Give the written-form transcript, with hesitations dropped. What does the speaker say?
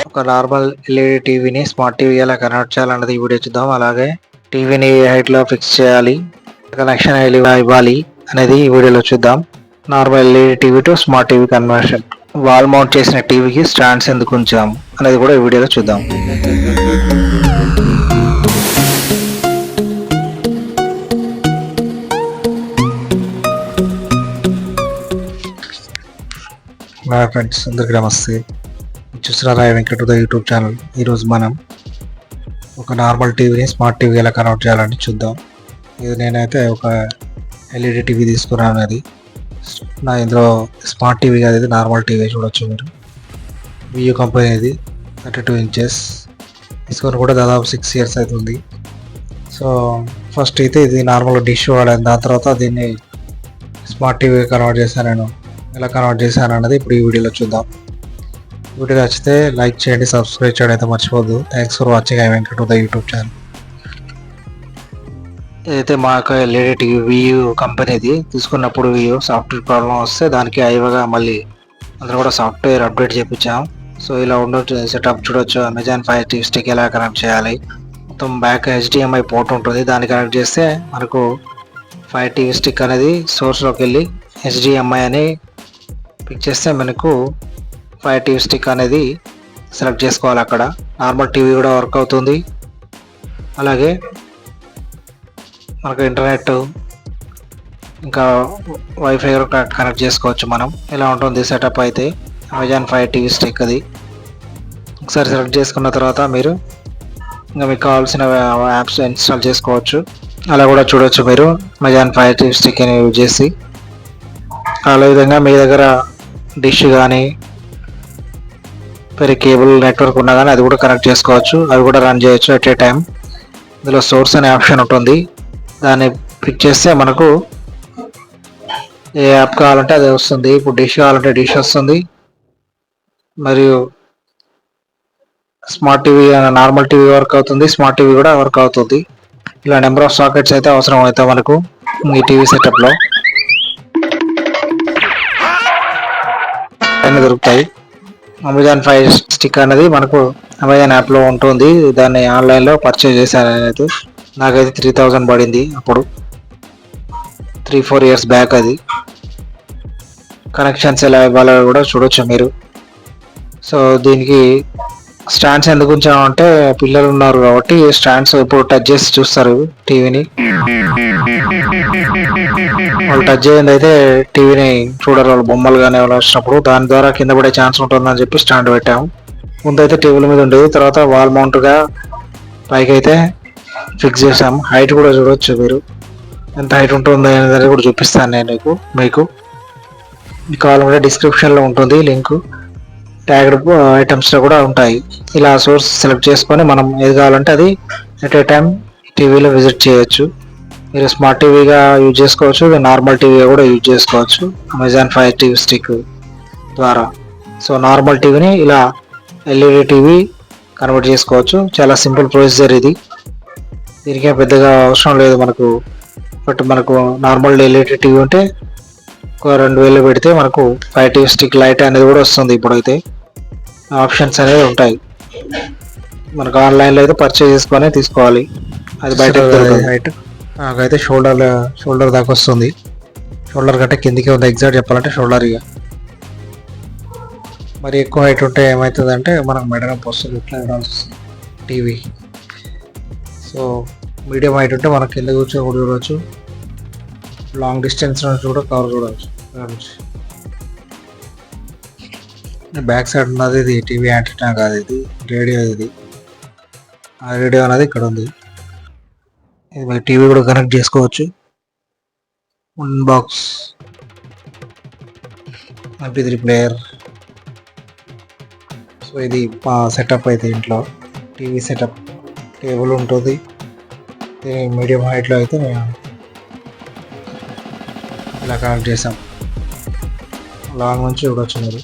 ఒక normal LED టీవీని smart TV ఎలా కన్వర్ట్ చేయాలన్నది ఈ వీడియో చూద్దాం. అలాగే టీవీని ఏ హైట్ లో ఫిక్స్ చేయాలి, కనెక్షన్ ఎలా ఇవ్వాలి అనేది ఈ వీడియోలో చూద్దాం. Normal LED TV to smart TV conversion, wall mount చేసిన టీవీకి స్టాండ్స్ ఎందుకు ఉంచాం అనేది కూడా ఈ వీడియోలో చూద్దాం. నా ఫ్రెండ్స్ అందరికీ నమస్తే. చూస్తున్నారా వెంకట యూట్యూబ్ ఛానల్. ఈరోజు మనం ఒక నార్మల్ టీవీని స్మార్ట్ టీవీ ఎలా కన్వర్ట్ చేయాలని చూద్దాం. ఇది నేనైతే ఒక ఎల్ఈడి టీవీ తీసుకున్నాను. అది నా ఇందులో స్మార్ట్ టీవీ కాదు, ఇది నార్మల్ టీవీ. చూడొచ్చు మీరు, వియూ కంపెనీ. ఇది 32 ఇంచెస్ తీసుకొని కూడా దాదాపు 6 ఇయర్స్ అవుతుంది. సో ఫస్ట్ అయితే ఇది నార్మల్ డిష్ వాడాను, దాని తర్వాత దీన్ని స్మార్ట్ టీవీ కన్వర్ట్ చేశాను. నేను ఎలా కన్వర్ట్ చేశాను అన్నది ఇప్పుడు ఈ వీడియోలో చూద్దాం. వీడియో నచ్చితే లైక్ చేయండి, సబ్స్క్రైబ్ చేయడం అయితే మర్చిపోద్దు. Thanks for watching I Venkata YouTube channel. ఇదైతే మా యొక్క ఎల్ఈడి టీవీ వియూ కంపెనీది. తీసుకున్నప్పుడు వియూ సాఫ్ట్వేర్ ప్రాబ్లం వస్తే దానికి అయివగా మళ్ళీ అందరూ కూడా సాఫ్ట్వేర్ అప్డేట్ చేయించాం. సో ఇలా ఉండొచ్చు సెటప్. చూడొచ్చు అమెజాన్ ఫైర్ టీవీ స్టిక్ ఎలా కనెక్ట్ చేయాలి. మొత్తం బ్యాక్ HDMI పోర్ట్ ఉంటుంది, దాన్ని కనెక్ట్ చేస్తే మనకు ఫైర్ టీవీ స్టిక్ అనేది సోర్స్లోకి వెళ్ళి HDMI అని పిక్ చేస్తే మనకు ఫైర్ టీవీ స్టిక్ అనేది సెలెక్ట్ చేసుకోవాలి. అక్కడ నార్మల్ టీవీ కూడా వర్క్ అవుతుంది. అలాగే మనకు ఇంటర్నెట్ ఇంకా వైఫై కూడా కనెక్ట్ చేసుకోవచ్చు మనం. ఇలా ఉంటుంది సెటప్. అయితే అమెజాన్ ఫైర్ టీవీ స్టిక్ అది ఒకసారి సెలెక్ట్ చేసుకున్న తర్వాత మీరు ఇంకా మీకు కావాల్సిన యాప్స్ ఇన్స్టాల్ చేసుకోవచ్చు. అలా కూడా చూడవచ్చు మీరు అమెజాన్ ఫైర్ టీవీ స్టిక్ అని యూజ్ చేసి. అదే విధంగా మీ దగ్గర డిష్ కానీ వేరే కేబుల్ నెట్వర్క్ ఉన్నా కానీ అది కూడా కనెక్ట్ చేసుకోవచ్చు, అవి కూడా రన్ చేయొచ్చు ఎట్ ఏ టైం. ఇందులో సోర్స్ అనే ఆప్షన్ ఉంటుంది, దాన్ని క్లిక్ చేస్తే మనకు ఏ యాప్ కావాలంటే అది వస్తుంది. ఇప్పుడు డిష్ కావాలంటే డిష్ వస్తుంది, మరియు smart TV normal TV work అవుతుంది, స్మార్ట్ టీవీ కూడా వర్క్ అవుతుంది. ఇలా నెంబర్ ఆఫ్ సాకెట్స్ అయితే అవసరం అవుతాయి మనకు ఈ టీవీ సెటప్లో. అన్నీ దొరుకుతాయి. అమెజాన్ ఫైర్ స్టిక్ అనేది మనకు అమెజాన్ యాప్లో ఉంటుంది. దాన్ని ఆన్లైన్లో పర్చేజ్ చేశాను నేనైతే. నాకైతే 3000 పడింది అప్పుడు, 3-4 ఇయర్స్ బ్యాక్. అది కనెక్షన్స్ ఎలా ఇవ్వాలో కూడా చూడొచ్చు మీరు. సో దీనికి స్టాండ్స్ ఎందుకు ఉంచామంటే పిల్లలు ఉన్నారు కాబట్టి స్టాండ్స్ ఇప్పుడు టచ్ చేసి చూస్తారు టీవీని. వాళ్ళు టచ్ చేయండి అయితే టీవీని చూడరు, వాళ్ళు బొమ్మలు కానీ ఎవరు వచ్చినప్పుడు దాని ద్వారా కింద పడే ఛాన్స్ ఉంటుందని చెప్పి స్టాండ్ పెట్టాము. ముందైతే టేబుల్ మీద ఉండేది, తర్వాత వాల్ మౌంట్గా పైకి అయితే ఫిక్స్ చేసాము. హైట్ కూడా చూడవచ్చు మీరు, ఎంత హైట్ ఉంటుంది అనేది కూడా చూపిస్తాను నేను మీకు కావాలంటే డిస్క్రిప్షన్లో ఉంటుంది లింక్. ట్యాగ్డ్ ఐటమ్స్లో కూడా ఉంటాయి. ఇలా సోర్స్ సెలెక్ట్ చేసుకొని మనం ఏది కావాలంటే అది ఎట్ ఏ టైం టీవీలో విజిట్ చేయొచ్చు. మీరు స్మార్ట్ టీవీగా యూజ్ చేసుకోవచ్చు, నార్మల్ టీవీగా కూడా యూజ్ చేసుకోవచ్చు అమెజాన్ ఫైర్ టీవీ స్టిక్ ద్వారా. సో నార్మల్ టీవీని ఇలా ఎల్ఈడి టీవీ కన్వర్ట్ చేసుకోవచ్చు. చాలా సింపుల్ ప్రొసీజర్ ఇది, దీనికే పెద్దగా అవసరం లేదు మనకు. బట్ మనకు నార్మల్ ఎల్ఈడి టీవీ ఉంటే ఒక 2000 పెడితే మనకు ఫైర్ టీవీ స్టిక్ లైట్ అనేది కూడా వస్తుంది. ఇప్పుడైతే ఆప్షన్స్ అనేవి ఉంటాయి మనకు. ఆన్లైన్లో అయితే పర్చేజ్ చేసుకొని తీసుకోవాలి, అది బయట హైట్ నాకైతే షోల్డర్ దాకా వస్తుంది. షోల్డర్ కంటే కిందికి ఉంది ఎగ్జాక్ట్ చెప్పాలంటే షోల్డర్. ఇక మరి ఎక్కువ హైట్ ఉంటే ఏమవుతుంది అంటే మనకు మెడ నొప్పి వస్తుంది, ఇట్లా చూడాల్సి వస్తుంది టీవీ. సో మీడియం హైట్ ఉంటే మనకు కింద కూర్చొని కూడా చూడవచ్చు, లాంగ్ డిస్టెన్స్ నుంచి కూడా కవర్ చూడవచ్చు. బ్యాక్ సైడ్ ఉన్నది ఇది టీవీ యాంటీనా కాదు, ఇది రేడియో. ఇది ఆ రేడియో అనేది ఇక్కడ ఉంది. ఇది మరి టీవీ కూడా కనెక్ట్ చేసుకోవచ్చు. Box MP3 player. సో ఇది సెటప్ అయితే ఇంట్లో టీవీ సెటప్. టేబుల్ ఉంటుంది, మీడియం హైట్లో అయితే ఇలా కనెక్ట్ చేసాం. లాంగ్ నుంచి చూడవచ్చు మీరు.